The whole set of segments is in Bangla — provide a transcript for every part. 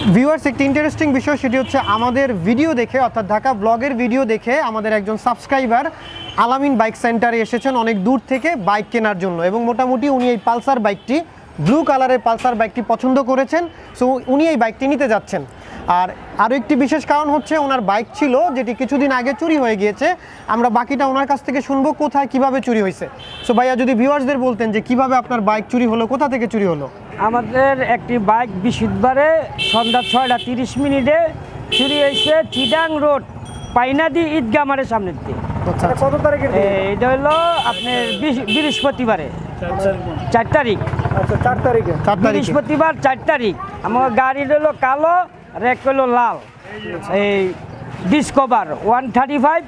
ভিউয়ার্স, একটি ইন্টারেস্টিং বিষয় সেটি হচ্ছে আমাদের ভিডিও দেখে অর্থাৎ ঢাকা ব্লগের ভিডিও দেখে আমাদের একজন সাবস্ক্রাইবার আলামিন বাইক সেন্টারে এসেছেন অনেক দূর থেকে বাইক কেনার জন্য, এবং মোটামুটি উনি এই পালসার বাইকটি, ব্লু কালারের পালসার বাইকটি পছন্দ করেছেন। সো উনি এই বাইকটি নিতে যাচ্ছেন। আর আরও একটি বিশেষ কারণ হচ্ছে ওনার বাইক ছিল যেটি কিছুদিন আগে চুরি হয়ে গিয়েছে। আমরা বাকিটা ওনার কাছ থেকে শুনবো কোথায় কিভাবে চুরি হয়েছে। সো ভাইয়া যদি ভিউয়ার্সদের বলতেন যে কিভাবে আপনার বাইক চুরি হলো, কোথা থেকে চুরি হলো? আমাদের একটি বাইক বৃহস্পতিবারে সন্ধ্যা 6:30 চুরি হয়েছে চিটাং রোড পাইনাদি ঈদগাহ মাঠের সামনের দিকে। কত তারিখে? এটা হলো আপনার বৃহস্পতিবারে 4 তারিখ। আচ্ছা, 4 তারিখে। বৃহস্পতিবার 4 তারিখ। আমার গাড়ি হলো কালো আর এক হলো লাল, এই ডিসকভার 135।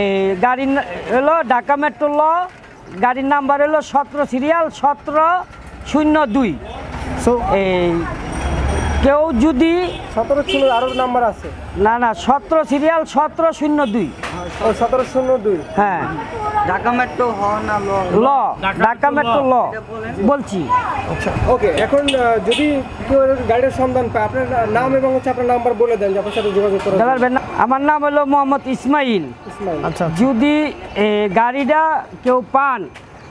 এই গাড়ি হলো ঢাকা মেট্রো ল, গাড়ির নাম্বার হলো 17 সিরিয়াল 1702। সো এই কেউ যদি 17 ছিল, আরও নাম্বার আছে? না 17 সিরিয়াল 1702। ও 1702। হ্যাঁ, ঢাকা মেট্রো হ না ল, ঢাকা মেট্রো ল বলছি। আচ্ছা, ওকে। এখন যদি কেউ গাড়ির সন্ধান পায়, আপনার নাম এবং হচ্ছে আপনার নাম্বার বলে দেন যে আপনার সাথে যোগাযোগ করে পারবেন না? আমার নাম হলো মোহাম্মদ ইসমাইল। আচ্ছা, যদি গাড়িটা কেউ পান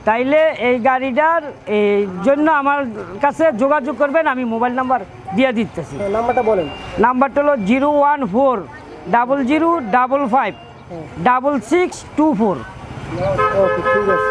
তাইলে এই গাড়িটার এই জন্য আমার কাছে যোগাযোগ করবেন, আমি মোবাইল নাম্বার দিয়ে দিতেছি। নাম্বারটা বলেন। নাম্বারটা হলো 01400555624। ওকে, ঠিক আছে।